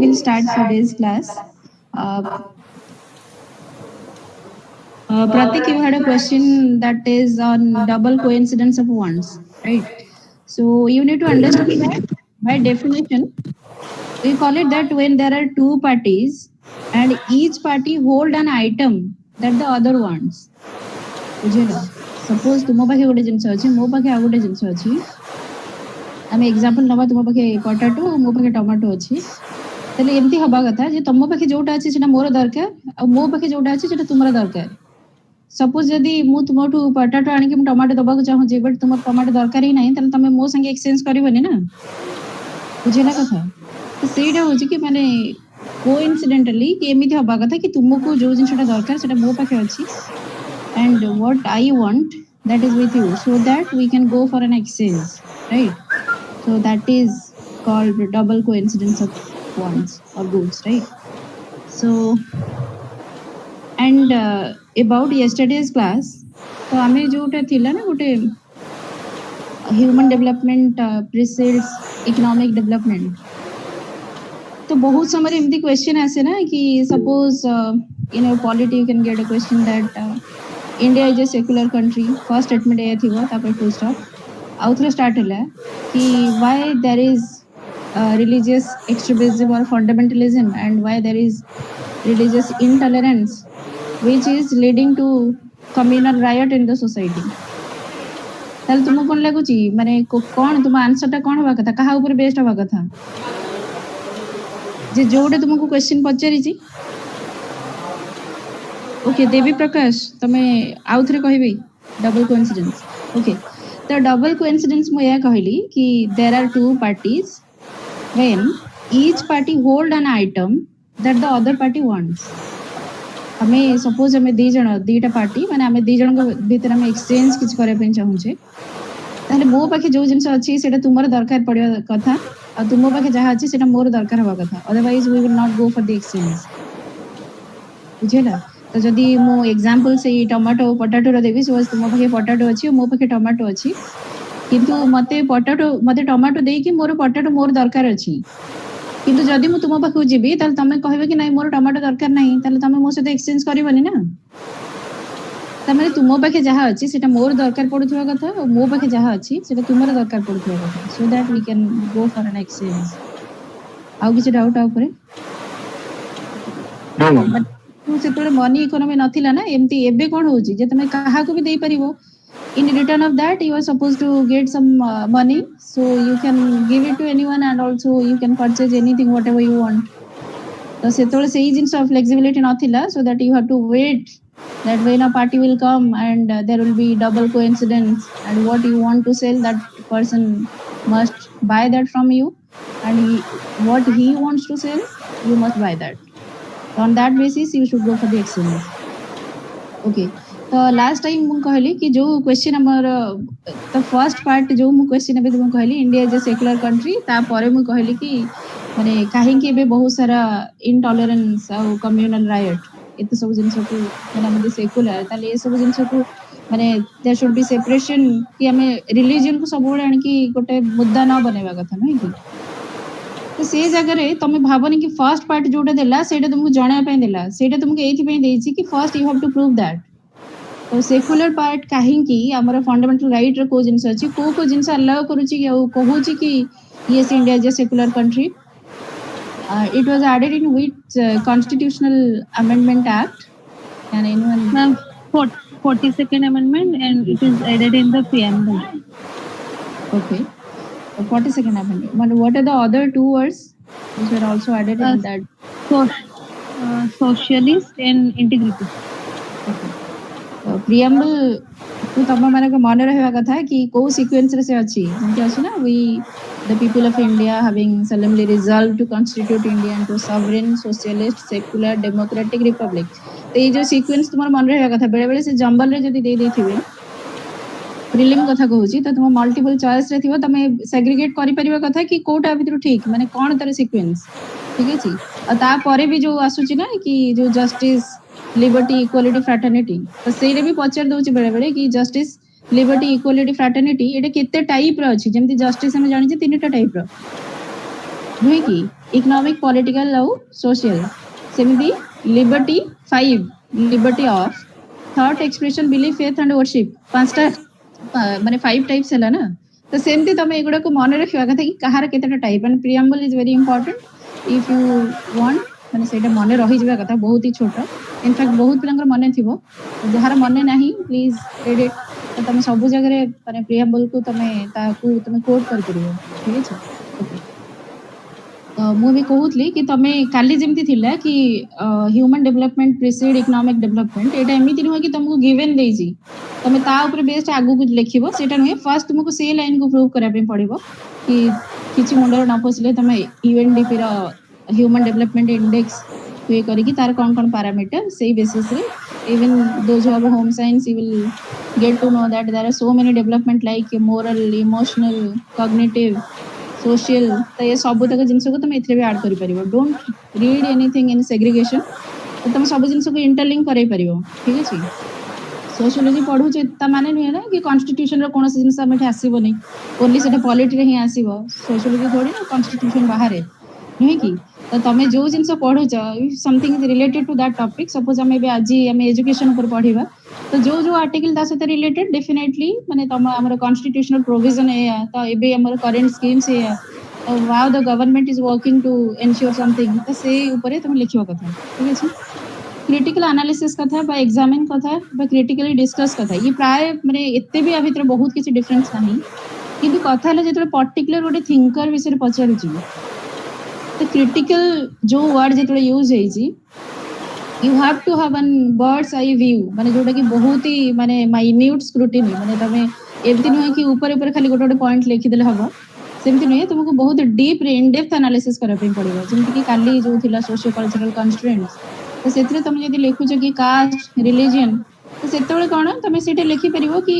we'll start today's class. Pratik, you had a question that is on double coincidence of ones, right? So you need to understand that by definition, we call it that when there are two parties and each party hold an item that the other wants. ବୁଝିଲ suppose ତୁମ ପାଖେ ଗୋଟେ ଜିନିଷ ଅଛି ମୋ ପାଖେ ଆଉ ଗୋଟେ ଜିନିଷ ଅଛି ଆମେ ଏକ୍ସାମ୍ପଲ ନବା ତୁମ ପାଖେ ପଟାଟୋ ମୋ ପାଖେ ଟମାଟୋ ଅଛି ତାହେଲେ ଏମିତି ହବା କଥା ଯେ ତମ ପାଖେ ଯୋଉଟା ଅଛି ସେଟା ମୋର ଦରକାର ଆଉ ମୋ ପାଖେ ଯୋଉଟା ଅଛି ସେଟା ତୁମର ଦରକାର ସପୋଜ ଯଦି ମୁଁ ତୁମଠୁ ପଟାଟୋ ଆଣିକି ମୁଁ ଟମାଟୋ ଦବାକୁ ଚାହୁଁଛି ବଟ୍ ତୁମର ଟମାଟୋ ଦରକାର ହିଁ ନାହିଁ ତାହେଲେ ତମେ ମୋ ସାଙ୍ଗେ ଏକ୍ସଚେଞ୍ଜ କରିବନି ନା ବୁଝିଲା କଥା ତ ସେଇଟା ହଉଛି କି ମାନେ କୋଇନ୍ସିଡେଣ୍ଟାଲି କି ଏମିତି ହବା କଥା କି ତୁମକୁ ଯୋଉ ଜିନିଷଟା ଦରକାର ସେଟା ମୋ ପାଖେ ଅଛି and what I want that is with you so that we can go for an exchange, right? So that is called double coincidence of wants or goods, right? So and about yesterday's class तो आमे जोटा थिला ना गोटे human development precedes economic development तो बहुत समय एमती क्वेश्चन आसे ना कि suppose in your polity you can get a question that India is a secular country. First statement ए थिबो तापर full stop. आउथरे स्टार्ट होला कि why there is religious extremism or fundamentalism and why there is religious intolerance which is leading to communal riot in the society. ताल तुमको कोन लागुची माने कोन तुम answer ता कोन होबा कथा कहा ऊपर बेस्ड होबा कथा जे जोडे तुमको क्वेश्चन पचारी छी ओके देवी प्रकाश तमे आउथरे कहबी डबल कोइंसिडेंस ओके तो डबल कोइंसिडेंस मो या कहली कि there are two parties when each party hold an item that the other party wants हमें सपोज हमें दीटा पार्टी माने हमें दी जण को भीतर हमें एक्सचेंज किछ करे पे चाहू छे ताले मो पाखे जो जिंस अछि सेटा तुमर दरकार पड़िया कथा आ तुमो पाखे जहा अछि सेटा मोर दरकार होबा कथा otherwise we will not go for the exchange बुझेला तो जदि मो एग्जांपल से टमाटो पोटैटो रो देबी सो तुम पाखे पोटैटो अछि मो पाखे टमाटो अछि किंतु मते टमाटो देई कि मोर पोटैटो मोर दरकार अछि किंतु जदि मु तुम पाखे जिबी ताल तमे कहबे कि नै मोर टमाटो दरकार नै ताल तमे मो से एक्सचेंज करबनी ना तमे तुम पाखे जहा अछि सेटा मोर दरकार पडुथवा कथा और मो पाखे जहा अछि सेटा तुमर दरकार पडुथवा कथा so that we can go for an exchange आउ किछ डाउट आ ऊपर तू से मनी इकोनॉमी नथिला ना एमती एबे कोन होउची जे तमे काहा को भी देई परिबो in return of that you are supposed to get some money so you can give it to anyone and also you can purchase anything whatever you want तो सेतोले सेही जिंस ऑफ फ्लेक्सिबिलिटी नथिला so that you have to wait that when a party will come and there will be double coincidence and what you want to sell that person must buy that from you and what he wants to sell you must buy that on that basis you should go for the exchange okay तो last time मु कहली कि जो question हमर तो first part जो मु question अबे तुम कहली India is a secular country ता परे मु कहली कि माने काहे कि बे बहुत सारा इनटॉलरेंस आ कम्युनल राइट एते सब जिंस को माने हम सेक्युलर ताले ए सब जिंस को माने देयर शुड बी सेपरेशन कि हमें रिलीजन को सब आन कि गोटे मुद्दा न बनेबा कथा नै कि तो से जगह रे तमे भाबनी कि फर्स्ट पार्ट जोटा देला सेटा तुमको जणा पे देला सेटा तुमको एथि पे देछि कि first you have to prove that तो सेक्युलर पार्ट काहे कि हमर फंडामेंटल राइट रो को जिंस अछि को जिंस अलाउ करूची कि कहूची कि yes India is a secular country it was added in which constitutional amendment act and anyone 42nd amendment and it is added in the preamble okay the 42nd amendment but what are the other two words which were also added in that socialist and integrity okay preamble तो तम माने को मन रहबा कथा कि को sequence रे से अछि जेंति अछि ना we the people of India having solemnly resolved to constitute India into sovereign socialist secular democratic republic तो ये जो सीक्वेंस तुमर मन रहबा कथा बेले बेले से जंबल रे जदी दे देथिबे प्रीलिम कथा कहूची तो तुम मल्टीपल चॉइस रे थिबो तमे सेग्रीगेट करि परिबा कथा कि कोटा भितर ठीक माने कोन तार सीक्वेंस ठीक अछि आ ता परे भी जो आसुची ना कि जो जस्टिस लिबर्टी इक्वालिटी फ्रैटर्निटी तो सेरे भी पचार दोची बेले बेले कि जस्टिस लिबर्टी इक्वालिटी फ्रैटर्निटी एटा केते टाइप रो अछि जेमति जस्टिस हम जानि जे तीनटा टाइप रो नुहे कि इकोनॉमिक पॉलिटिकल और सोशल सेमिति liberty 5 liberty of thought expression belief faith and worship पांचटा माने 5 टाइप्स हला ना तो सेमती तमे एगुडा को मन रखिवा कथा कि कहार केतेटा type and preamble is very important if you want माने सेटा मन रही जिबा कथा बहुत ही छोटा इनफैक्ट बहुत पिलांगर मन थिबो जहार मन नाही प्लीज रीड इट तो तमे सब जगह रे माने प्रियम्बल को तमे ताकू तमे कोट कर परिबो ठीक अछि ओके ମୁଁ ବି କହୁଥିଲି କି ତମେ କାଲି ଯେମିତି ଥିଲା କି ହ୍ୟୁମାନ ଡେଭଲପମେଣ୍ଟ ପ୍ରିସିଡ୍ ଇକୋନୋମିକ ଡେଭଲପମେଣ୍ଟ ଏଇଟା ଏମିତି ନୁହେଁ କି ତମକୁ ଗିଭେନ୍ ଦେଇଛି ତମେ ତା ଉପରେ ବେଷ୍ଟ ଆଗକୁ ଲେଖିବ ସେଇଟା ନୁହେଁ ଫାର୍ଷ୍ଟ ତୁମକୁ ସେ ଲାଇନକୁ ପ୍ରୁଭ୍ କରିବା ପାଇଁ ପଡିବ କି କିଛି ମୁଣ୍ଡରେ ନ ପଶିଲେ ତମେ ୟୁଏନଡିପି ର ହ୍ୟୁମାନ ଡେଭଲପମେଣ୍ଟ ଇଣ୍ଡେକ୍ସ ହୁଏ କରିକି ତାର କ'ଣ କ'ଣ ପାରାମିଟର ସେଇ ବେସିସରେ even those who have home science you will get to know that there are so many development like moral emotional cognitive social तो ये सब तक जिनस को तुम एथरे भी ऐड करि परिबो don't read anything in segregation तो तुम सब जिनस को इंटरलिंक करै परिबो ठीक अछि सोशियोलॉजी पढु छ त माने नै ना कि कॉन्स्टिट्यूशन रो कोन जिनस हम एठे आसीबो नै ओनली सेटा पॉलिटी रे ही आसीबो सोशियोलॉजी थोड़ी ना कॉन्स्टिट्यूशन बाहर है नहीं कि तो तमे जो जिनस पढु छ something is related to that topic suppose हमें भी आज हमें एजुकेशन ऊपर पढिबा तो जो जो आर्टिकल दा सहित रिलेटेड डेफिनेटली माने तम हमर कॉन्स्टिट्यूशनल प्रोविजन है तो एबे हमर करंट स्कीम्स है वाउ the government is working to ensure something तो से ऊपर तुम लिखिबा कथा ठीक अछि क्रिटिकल एनालिसिस कथा बा एग्जामिन कथा बा क्रिटिकली डिस्कस कथा ये प्राय माने एते भी आ भीतर बहुत किछि डिफरेंस नाही किंतु कथा हला जेतले पर्टिकुलर गोटे थिंकर विषय पचारु छी तो क्रिटिकल जो वर्ड जेतले यूज है जी you have to have an bird's eye view माने जोटा कि बहुत ही माने minute scrutiny माने तमे एमती नुहे कि ऊपर ऊपर खाली गोटे गोटे पॉइंट लिखि देले हबो सेमती नुहे तुमको बहुत डीप रे इन डेप्थ एनालिसिस करा पे पड़िबो जेमती कि काली जो थिला सोशियो कल्चरल कंस्ट्रेंट्स तो सेतरे तमे जदी लिखु छ कि कास्ट रिलीजन तो सेतबेले कोन तमे सेटे लिखि परिबो कि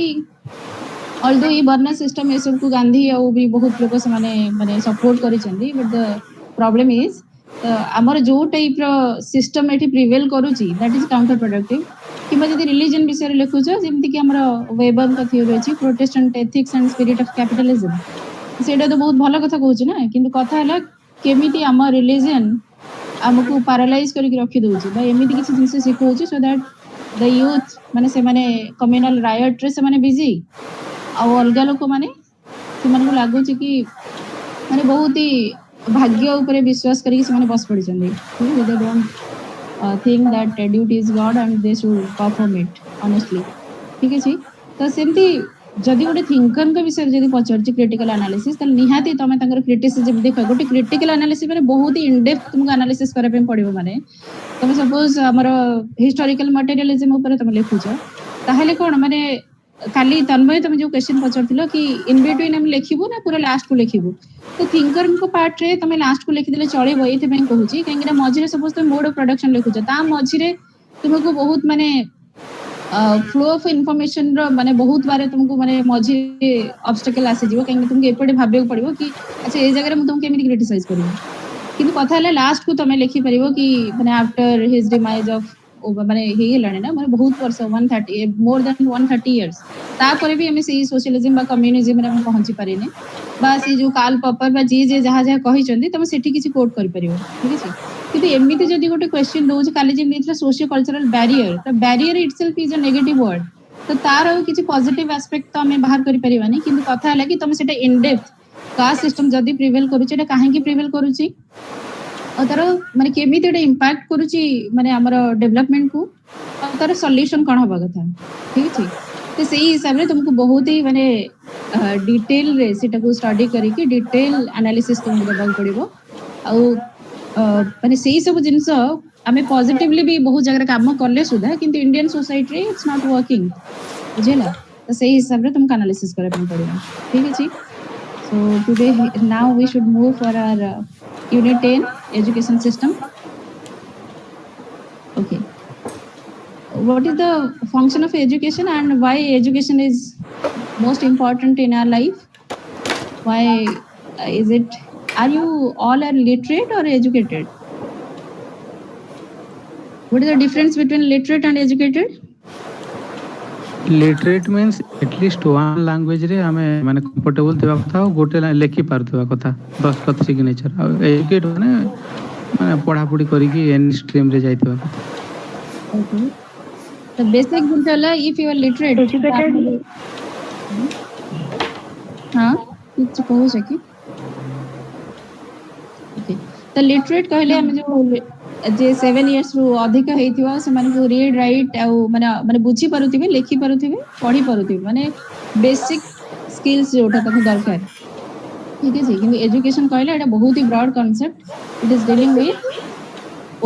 ऑल्दो ये वर्ण सिस्टम ए सब को गांधी और भी बहुत लोग से माने सपोर्ट करि चंदी बट द प्रॉब्लम इज आमर जो टाइप रो सिस्टम एठी प्रिवेल करूची दैट इज काउंटर प्रोडक्टिव किबा जदी रिलीजन विषय रे लिखुछ जेमति कि हमर वेबर का थियोरी अछि Protestant ethics and spirit of capitalism सेटा तो बहुत भलो कथा कहूची ना किंतु कथा हला केमिति हमर रिलीजन हमको पैरालाइज करके रखि दोची बा एमिति किछि जिंस सिखौची सो दैट द यूथ माने से माने कम्युनल रायट रे से माने बिजी आ अलगा लोक माने से माने को लागुची कि माने बहुत ही भाग्य ऊपर विश्वास करके से माने बस पड़ी चंदी they don't think that duty is God and they should perform it honestly ठीक अछि तो सेमती जदी गोटे थिंकर के विषय जदी पचरची क्रिटिकल एनालिसिस त निहाती तमे तंगर क्रिटिसिज्म देखो गोटे क्रिटिकल एनालिसिस माने बहुत ही इन डेप्थ तुमको एनालिसिस करे पे पड़िबो माने तमे सपोज हमर हिस्टोरिकल मटेरियलिज्म ऊपर तमे लिखुछ ताहेले कोन माने खाली तन्मय तुम जो क्वेश्चन पचरथिलो कि इन बिटवीन हम लिखिबो ना पूरा लास्ट को लिखिबो तो थिंकर को पार्ट रे तमे लास्ट को लिखि देले चळिबो एथे पे कहूची काहेकि ना मझिरे सपोज तुम मोड ऑफ प्रोडक्शन लिखुछ ता मझिरे तुमको बहुत माने फ्लो ऑफ इंफॉर्मेशन रो माने बहुत बारे तुमको माने मझिरे ऑब्स्टेकल आसे जीवो काहेकि तुमके एपटे भाबियो पड़िबो कि अच्छा ए जगह रे मु तुमके केमिति क्रिटिसाइज करिवो किंतु कथा हला लास्ट को तमे लिखि परिबो कि माने आफ्टर हिज डिमाइज ऑफ माने हे गेलाने ना माने बहुत वर्ष 130 मोर देन 130 इयर्स तापर भी हमें सही सोशलिज्म बा कम्युनिज्म रे हम पहुंची पारिने बा से जो काल पपर बा जी जे जहा जहा कहि चंदी तमे सेठी किछि कोट करि परिबो ठीक अछि किंतु एमिति जदी गोटे क्वेश्चन दोज काली जे मिथला सोशियो कल्चरल बैरियर तो barrier itself is a negative word तो तार किछि पॉजिटिव एस्पेक्ट तो हमें बाहर करि परिबानी किंतु कथा हला कि तमे सेटा इन डेप्थ कास्ट सिस्टम जदी प्रिवेल करूची एटा काहे की प्रिवेल करूची और तार माने केमिति एटा इंपैक्ट करूची माने हमर डेवलपमेंट को और तार सॉल्यूशन कोन होबा कथा ठीक अछि तो सही हिसाब रे तुमको बहुत ही माने डिटेल रे सेटा को स्टडी करके डिटेल एनालिसिस तुमको देबा पड़िबो आ माने सही सब जिंस हमें पॉजिटिवली भी बहुत जगह काम करले सुधा किंतु इंडियन सोसाइटी रे इट्स नॉट वर्किंग बुझेला तो सही हिसाब रे तुमको एनालिसिस करे पड़िबो ठीक अछि so today now we should move for our unit 10 education system okay what is the function of education and why education is most important in our life why is it are you all are literate or educated what is the difference between literate and educated literate means at least one language रे आमे माने comfortable थिबा कथा और गोटे लेखि पारथिबा कथा दस्तखत signature educate माने माने पढ़ा पढ़ी करिकी एनी स्ट्रीम रे जाइथिबा कथा Okay. The basic ଜିନିଷ if you are literate Educated. हाँ କିଛି କହୁଛ କି? Okay. ତ ଲିଟରେଟ୍ କହିଲେ ଆମେ ଯୋଉ ଯେ 7 years ରୁ ଅଧିକ ହେଇଥିବ ସେମାନଙ୍କୁ ରିଡ୍ ରାଇଟ୍ ଆଉ ମାନେ ମାନେ ବୁଝି ପାରୁଥିବେ ଲେଖି ପାରୁଥିବେ ପଢି ପାରୁଥିବେ ମାନେ ବେସିକ୍ ସ୍କିଲ୍ସ ଯୋଉଟା ତାକୁ ଦରକାର ଠିକ ଅଛି କିନ୍ତୁ ଏଜୁକେସନ କହିଲେ ଏଟା ବହୁତ ହି broad concept it is dealing with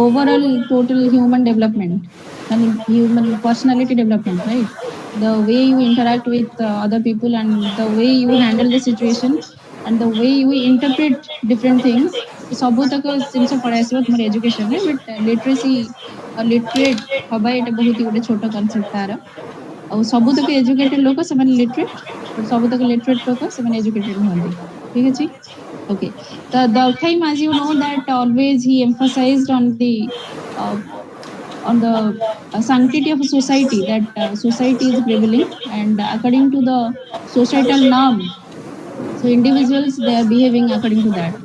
overall total human development and human personality development, right? The way you interact with other people and the way you handle the situation and the way you interpret different things ସବୁ ତକ ଜିନିଷ ପଳେଇ ଆସିବ ତୁମର ଏଜୁକେସନରେ but literacy literate ହବା ଏଇଟା ବହୁତ ଗୋଟେ ଛୋଟ କନସେପ୍ଟ ତାର ଆଉ ସବୁତକ ଏଜୁକେଟେଡ୍ ଲୋକ ସେମାନେ ଲିଟରେଟ୍ ବଟ୍ ସବୁତକ ଲିଟରେଟ୍ ଲୋକ ସେମାନେ ଏଜୁକେଟେଡ୍ ନୁହନ୍ତି ଠିକ ଅଛି okay Durkheim as you know that always he emphasized uh, on the sanctity of a society that society is prevailing and according to the societal norm so individuals they are behaving according to that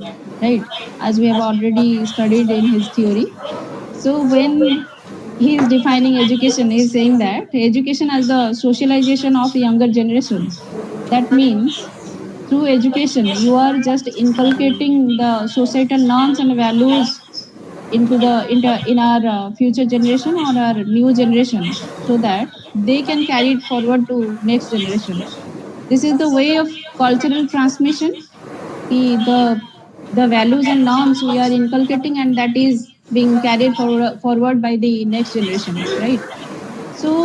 right as we have already studied in his theory so when he is defining education he is saying that education as the socialization of younger generation that means through education you are just inculcating the societal norms and values into the in our future generation or our new generation so that they can carry it forward to next generation this is the way of cultural transmission the values and norms we are inculcating and that is being carried forward by the next generation right so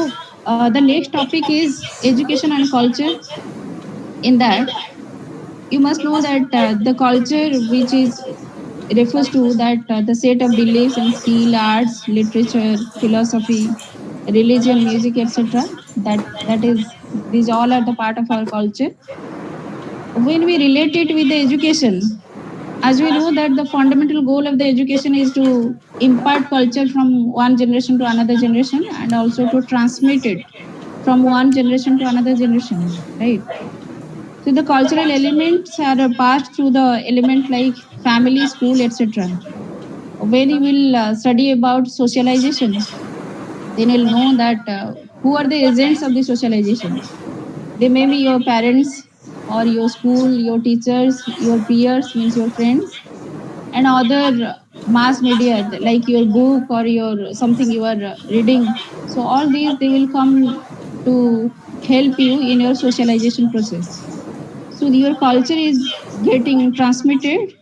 the next topic is education and culture in that you must know that the culture which is refers to that the set of beliefs and skill arts literature philosophy religion music etc that is these all are the part of our culture when we relate it with the education as we know that the fundamental goal of the education is to impart culture from one generation to another generation and also to transmit it from one generation to another generation right so the cultural elements are passed through the element like family, school, etc. When you will study about socialization, then you'll know that who are the agents of the socialization. They may be your parents or your school, your teachers, your peers, means your friends, and other mass media like your book or your something you are reading. So all these they will come to help you in your socialization process. So your culture is getting transmitted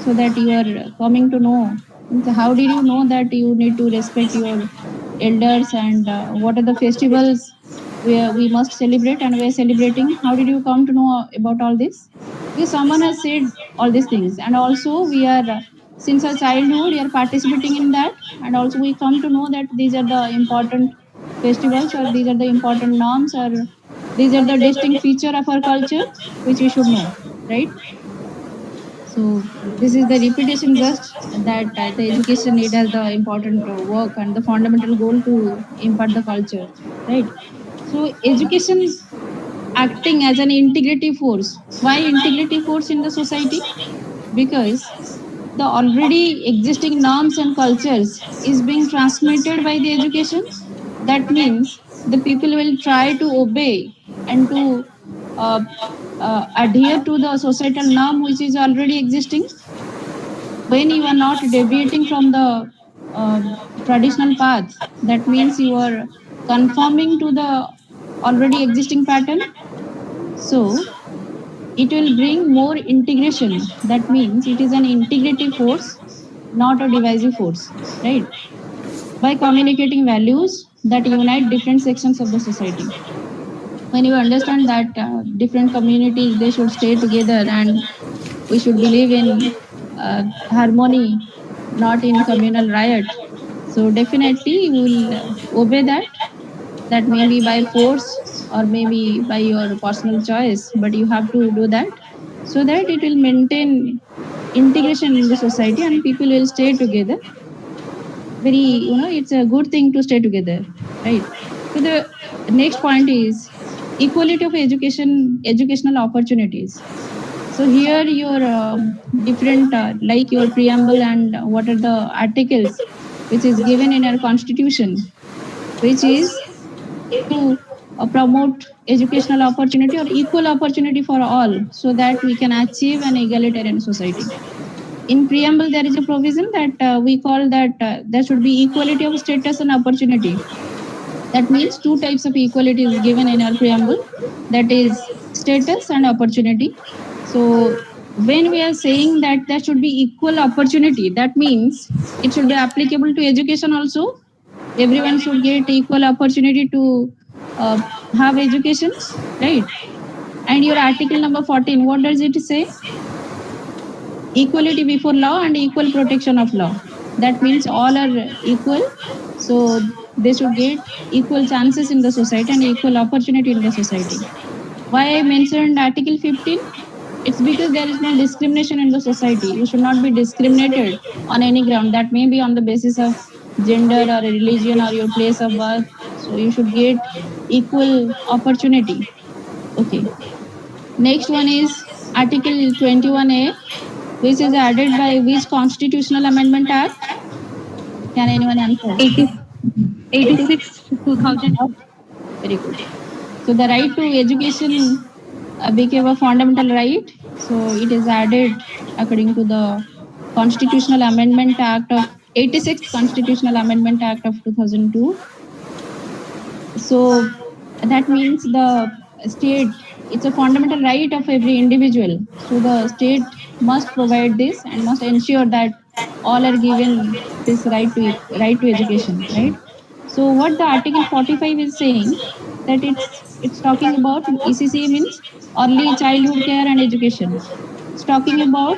so that you are coming to know. So how did you know that you need to respect your elders and what are the festivals we must celebrate and we are celebrating? How did you come to know about all this? Because someone has said all these things, and also we are since our childhood we are participating in that, and also we come to know that these are the important festivals or these are the important norms or these are the distinct feature of our culture which we should know, right? So this is the repetition just that the education need as the important work and the fundamental goal to impart the culture, right? So education acting as an integrative force. Why integrative force in the society? Because the already existing norms and cultures is being transmitted by the education. That means the people will try to obey and to uh, adhere to the societal norm which is already existing when you are not deviating from the traditional path that means you are conforming to the already existing pattern so it will bring more integration that means it is an integrative force not a divisive force right by communicating values that unite different sections of the society when you understand that different communities they should stay together and we should believe in harmony not in communal riot so definitely you will obey that may be by force or maybe by your personal choice but you have to do that so that it will maintain integration in the society and people will stay together very it's a good thing to stay together right so the next point is equality of educational opportunities. So here your different like your preamble and what are the articles which is given in our constitution, which is to promote educational opportunity or equal opportunity for all so that we can achieve an egalitarian society. In preamble, there is a provision that we call that there should be equality of status and opportunity. That means two types of equality is given in our preamble, that is status and opportunity. So when we are saying that there should be equal opportunity, that means it should be applicable to education also. Everyone should get equal opportunity to uh, have education, right? And your article number 14, what does it say? Equality before law and equal protection of law. That means all are equal, so they should get equal chances in the society and equal opportunity in the society. Why I mentioned article 15? It's because there is no discrimination in the society. You should not be discriminated on any ground. That may be on the basis of gender or religion or your place of birth. So you should get equal opportunity. Okay. Next one is Article 21A, which is added by which constitutional amendment act? Can anyone answer? 86 2000. Very good. So the right to education became a fundamental right. So it is added according to the Constitutional Amendment Act of 86th Constitutional Amendment Act of 2002. So that means the state, it's a fundamental right of every individual. So the state must provide this and must ensure that all are given this right to education, right? So what the Article 45 is saying, that it's talking about ECC means early childhood care and education. It's talking about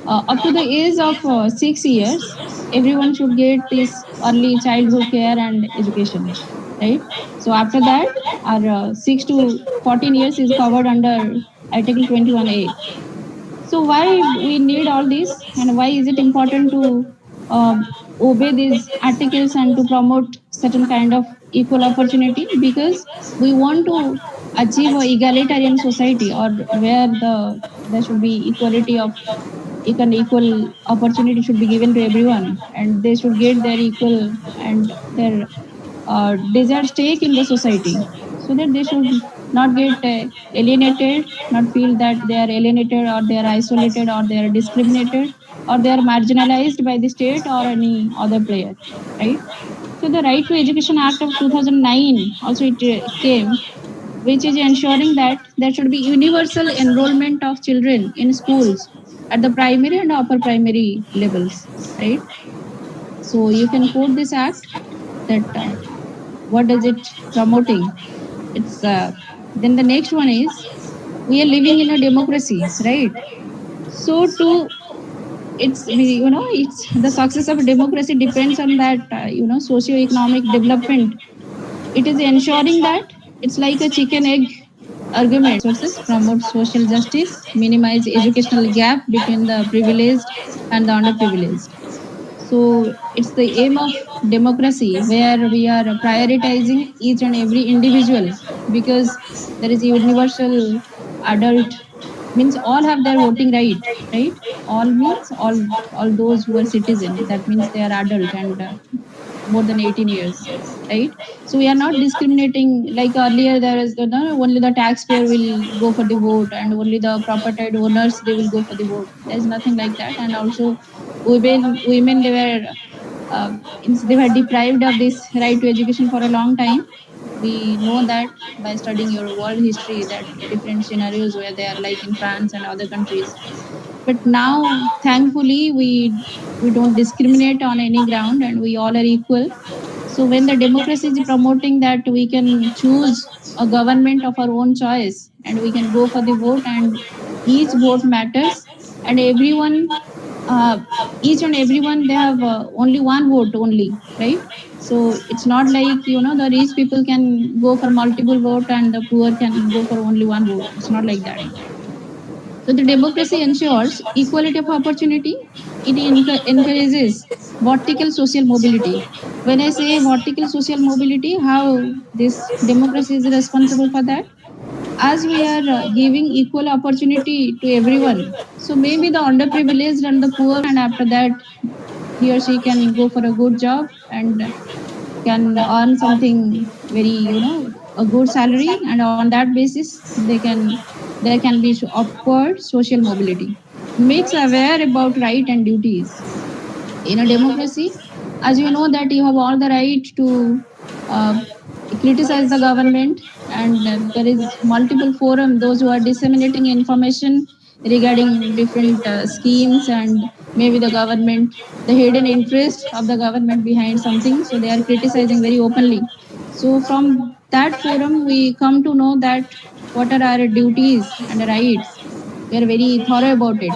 up to the age of 6 years, everyone should get this early childhood care and education, right? So after that, our 6 to 14 years is covered under Article 21A. So why we need all this, and why is it important to obey these articles and to promote certain kind of equal opportunity? Because we want to achieve a egalitarian society, or where there should be equality of equal opportunity should be given to everyone, and they should get their equal and their desired stake in the society, so that they should not get alienated, not feel that they are alienated or they are isolated or they are discriminated or they are marginalized by the state or any other player, right? So the Right to Education Act of 2009 also it came, which is ensuring that there should be universal enrollment of children in schools at the primary and upper primary levels, right? So you can quote this act, that what does it promoting? It's then the next one is, we are living in a democracy, right? So to it's the success of democracy depends on that socio-economic development. It is ensuring that it's like a chicken egg argument. Sources promote social justice, minimize educational gap between the privileged and the underprivileged. So it's the aim of democracy, where we are prioritizing each and every individual, because there is a universal adult, means all have their voting right? All means all those who are citizen. That means they are adult and more than 18 years, right? So we are not discriminating like earlier. There is only the taxpayer will go for the vote, and only the property owners they will go for the vote. There's nothing like that. And also women they were they were deprived of this right to education for a long time. We know that by studying your world history, that different scenarios where they are like in France and other countries. But now thankfully we don't discriminate on any ground and we all are equal. So when the democracy is promoting that we can choose a government of our own choice and we can go for the vote, and each vote matters, and everyone each and everyone they have only one vote only, right? So it's not like the rich people can go for multiple vote and the poor can go for only one vote. It's not like that. So the democracy ensures equality of opportunity, it encourages vertical social mobility. When I say vertical social mobility, how this democracy is responsible for that? As we are giving equal opportunity to everyone, so maybe the underprivileged and the poor, and after that he or she can go for a good job and can earn something very, a good salary, and on that basis there can be upward social mobility. Makes aware about right and duties in a democracy. As you know that you have all the right to uh, criticize the government, and there is multiple forum those who are disseminating information regarding different schemes, and maybe the government, the hidden interest of the government behind something, so they are criticizing very openly. So from that forum we come to know that what are our duties and rights. We are very thorough about it.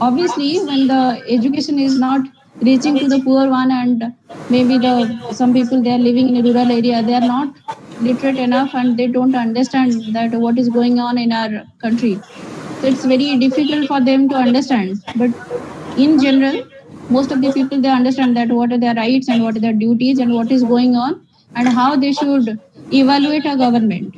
Obviously when the education is not reaching to the poor one, and maybe the some people they are living in a rural area, they are not literate enough and they don't understand that what is going on in our country, so it's very difficult for them to understand. But in general, most of the people they understand that what are their rights and what are their duties and what is going on, and how they should evaluate a government.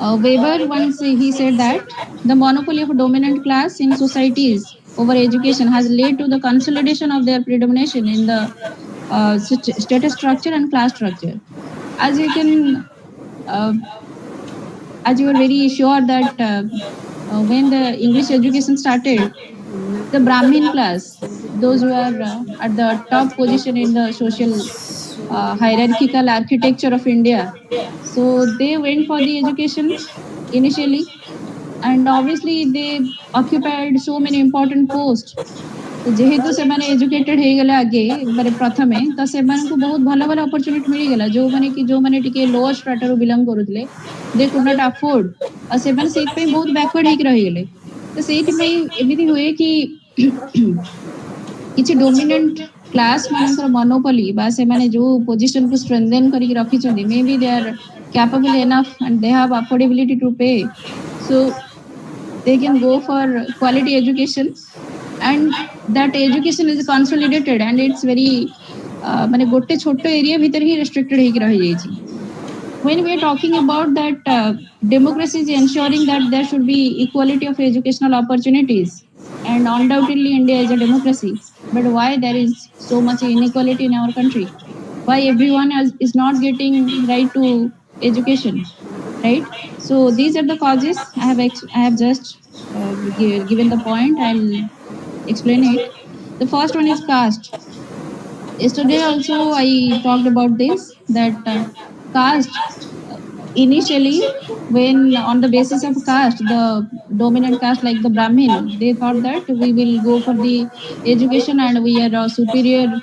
Weber once he said that the monopoly of a dominant class in societies over education has led to the consolidation of their predomination in the status structure and class structure. As you can, uh, as you are very sure that when the English education started, the Brahmin class, those who are at the top position in the social hierarchical architecture of India, so they went for the education initially, and obviously they occupied so many important posts. तो जेहेतु सेमाने educated हे गले आगे माने प्रथमे तो सेमान को बहुत भला भला अपॉर्चुनिटी मिली गला, जो माने टिके लोअर स्ट्रेटा रो बिलोंग करूतले, दे कुड नॉट अफोर्ड, और सेमान सेत पे बहुत बैकवर्ड हे रही गले। तो सेति पे एमिति हुए कि किछि डोमिनेंट क्लास मानकर मोनोपोली बा से माने जो पोजीशन को स्ट्रेंथन करी रखी छथि, maybe they are capable enough and they have affordability to pay, so they can go for quality education, and that education is consolidated and it's very माने गोटे छोटे एरिया भीतर ही restricted हे रही जाई। When we are talking about that democracy is ensuring that there should be equality of educational opportunities, and undoubtedly India is a democracy, but why there is so much inequality in our country? Why everyone is not getting right to education, right? So these are the causes. I have just given the point. I'll explain it. The first one is caste. Yesterday also I talked about this, that caste, initially when on the basis of caste, the dominant caste like the Brahmin, they thought that we will go for the education and we are a superior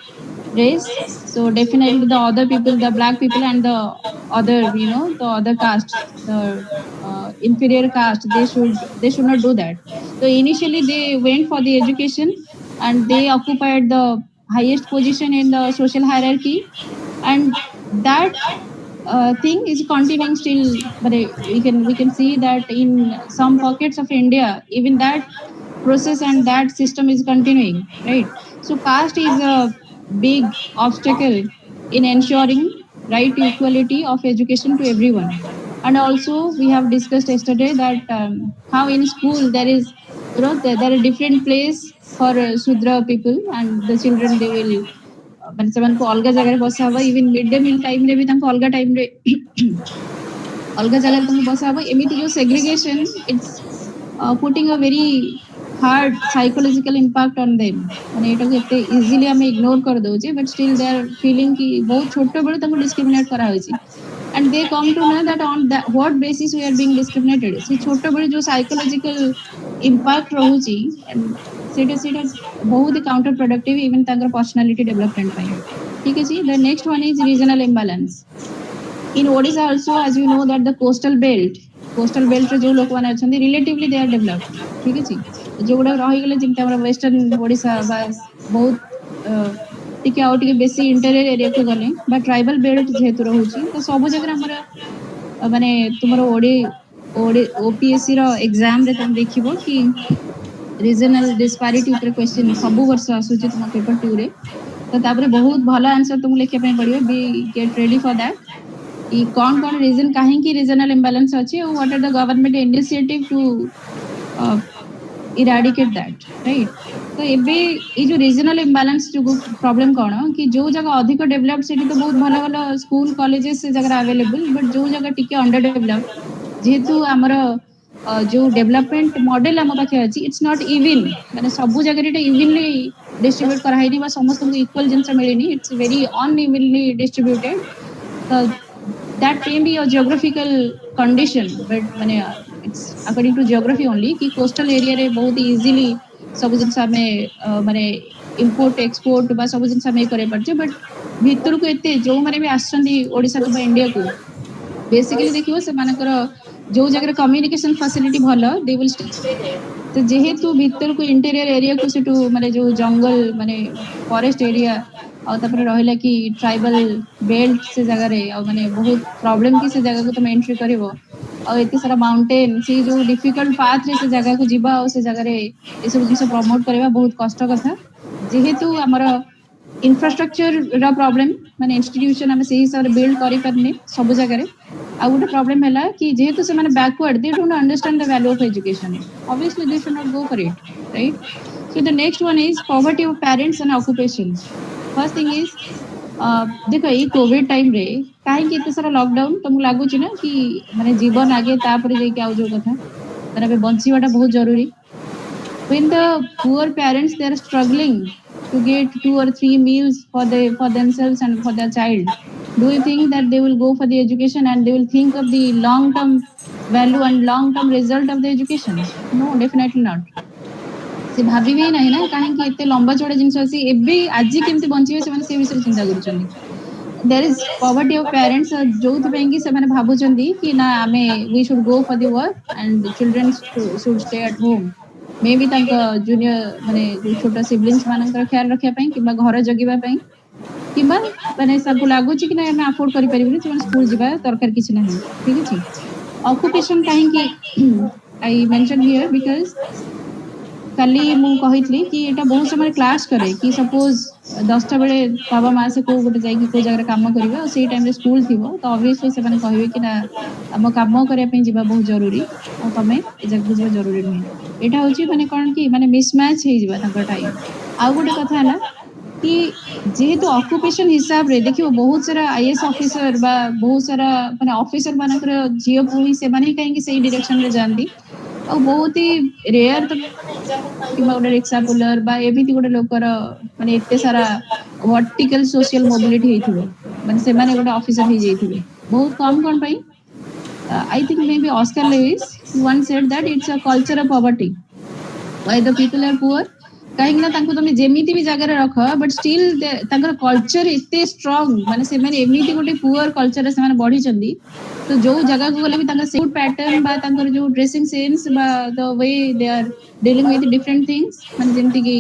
race, so definitely the other people, the black people and the other, the other caste, the inferior caste, they should not do that. So initially they went for the education and they occupied the highest position in the social hierarchy, and that thing is continuing still. But we can see that in some pockets of India even that process and that system is continuing, right? So caste is a big obstacle in ensuring right to equality of education to everyone. And also we have discussed yesterday that how in school there is, there are different place for Shudra people, and the children they will ମାନେ ସେମାନଙ୍କୁ ଅଲଗା ଜାଗାରେ ବସା ହବ, even mid day meal ଟାଇମରେ ବି ତାଙ୍କୁ ଅଲଗା ଟାଇମରେ ଅଲଗା ଜାଗାରେ ତାଙ୍କୁ ବସା ହବ। ଏମିତି ଯୋଉ segregation, it's putting a very hard psychological impact on them. माने एटाକୁ एते इजीली ଆମେ इग्नोर कर दउचे, but still they are feeling कि बहुत छोट बेले ताଙ୍କୁ डिस्क्रिमिनेट करा होइछि, and they come to know that on what basis we are being discriminated. से छोट बेले जो साइकोलॉजिकल इम्पैक्ट रहउछि, सेटा सेटा बहुत काउंटर प्रोडक्टिव इवन तांकर पर्सनालिटी डेवलपमेंट पाई। ठीक है जी। The next one is regional imbalance in Odisha also. As you know that the coastal belt रे जो लोक माने अछंती रिलेटिवली दे आर डेवलप्ड। ठीक है जी। जो गुडा रही गेले जिमते हमरा वेस्टर्न ओडिशा बा बहुत टिके आउ टिके बेसी इंटीरियर एरिया को गले बा ट्राइबल बेल्ट जेहेतु रहउची, तो सब जगह हमरा माने तुमरो ओडी ओपीएससी रो एग्जाम रे तुम देखिबो कि रीजनल डिस्पारिटी ऊपर क्वेश्चन सब वर्ष आसुची तुम पेपर 2 रे तो तापर बहुत भलो आंसर तुमको लिखिया पे पड़ियो be get ready for that कि कौन कौन रीजन काहे की रीजनल इंबैलेंस अछि और what are the government initiative to eradicate that right तो एबे ये जो रीजनल इंबैलेंस जो प्रॉब्लम कौन कि जो जगह अधिक डेवलप्ड सेठी तो बहुत भलो भलो स्कूल कॉलेजेस से जगह अवेलेबल बट जो जगह टिके अंडर डेवलप्ड जेहेतु हमर जो डेवलपमेंट मॉडल हम पाखे अछि इट्स नॉट इवन माने सब जगह रे इवनली डिस्ट्रीब्यूट कराइनी बा समस्त को इक्वल जिंस मिलेनी इट्स वेरी अनइवनली डिस्ट्रीब्यूटेड तो that may be a geographical condition but माने it's according to geography only कि coastal area रे बहुत easily सब जिनस हमें माने import export बा सब जिनस हमें करे पड़ছে बट भीतर को एते जो माने भी आछंदी ओडिसा को इंडिया को बेसिकली देखियो से मानकर जो जगह कम्युनिकेशन फैसिलिटी भलो दे विल तो जेहेतु भीतर को इंटीरियर एरिया को सेटू माने जो जंगल माने फॉरेस्ट एरिया और तापर रहिला कि ट्राइबल बेल्ट से जगह रे और माने बहुत प्रॉब्लम की से जगह को तुम एंट्री करिवो और एते सारा माउंटेन से जो डिफिकल्ट पाथ रे से जगह को जीवा और से जगह रे ए सब जिंस प्रमोट करबा बहुत कष्ट कथा जेहेतु हमर इंफ्रास्ट्रक्चर रा प्रॉब्लम माने इंस्टीट्यूशन हम सही हिसाब रे बिल्ड करि परने सब जगह रे आ गोटे प्रॉब्लम हैला कि जेहेतु से माने backward they don't understand the value of education obviously they should not go for it right so the next one is poverty of parents and occupation first thing is देखो ये कोविड टाइम रे काहे कि इते सारा lockdown तुमको लागु छी ना कि माने जीवन आगे तापर जे कि आउ जो कथा माने बे बंचीवाटा बहुत जरूरी when the poor parents they are struggling to get 2 or 3 meals for themselves and for their child do you think that they will go for the education and they will think of the long term value and long term result of the education no definitely not से भाभी भी नहीं ना काहे कि इते लंबा चौड़ा जिंस अछि एबे आजी केमते बंचिबे से माने से विषय चिंता करूछन there is poverty of parents जोथ पेंगी से माने भाबुचंदी कि ना हमें we should go for the work and children should stay at home may be तांका जूनियर माने छोटा सिबलिंग्स मानकर ख्याल रखिया पई किबा घर जगिबा पई किबा माने सबको लागु छी कि ना हम अफोर्ड करि परिबनी से स्कूल जिबा दरकार किछ नाही ठीक अछि ऑक्युपेशन काहे कि आई मेंशन हियर बिकॉज़ कली मु कहितली कि एटा बहुत समय क्लास करे कि सपोज 10टा बेले बाबा मां से को गोटे जाई कि को जगह काम करबा और सेही टाइम रे स्कूल थिबो तो ऑब्वियसली से माने कहबे कि ना हम काम करे पे जिबा बहुत जरूरी और तमे ए जगह बुझबा जरूरी नहीं एटा होची माने कोन कि माने मिसमैच हे जिबा ताकर टाइम आ गोटे कथा ना कि जेहेतु ऑक्युपेशन हिसाब रे देखियो बहुत सारा आईएएस ऑफिसर बा बहुत सारा माने ऑफिसर मानकर जियो पुई से माने काहे कि सही डायरेक्शन रे जानदी और बहुत ही रेयर तो किबा गोटे रिक्शा पुलर बा एमिति गोटे लोकर माने एते सारा वर्टिकल सोशल मोबिलिटी हेथिबो माने से माने गोटे ऑफिसर हे जेथिबे बहुत कम कोन पई I think may be Oscar Levi's once said that it's a culture of poverty why the people are poor काहे ना तांको तुम जेमिति भी जगह रे रख बट स्टिल तांकर कल्चर एते स्ट्रांग माने से माने एमिति गोटे पुअर कल्चर से माने बढ़ी चंदी तो जो जगह को गले भी तांकर फूड पैटर्न बा तांकर जो ड्रेसिंग सेंस बा the way they are dealing with different things माने जेमति कि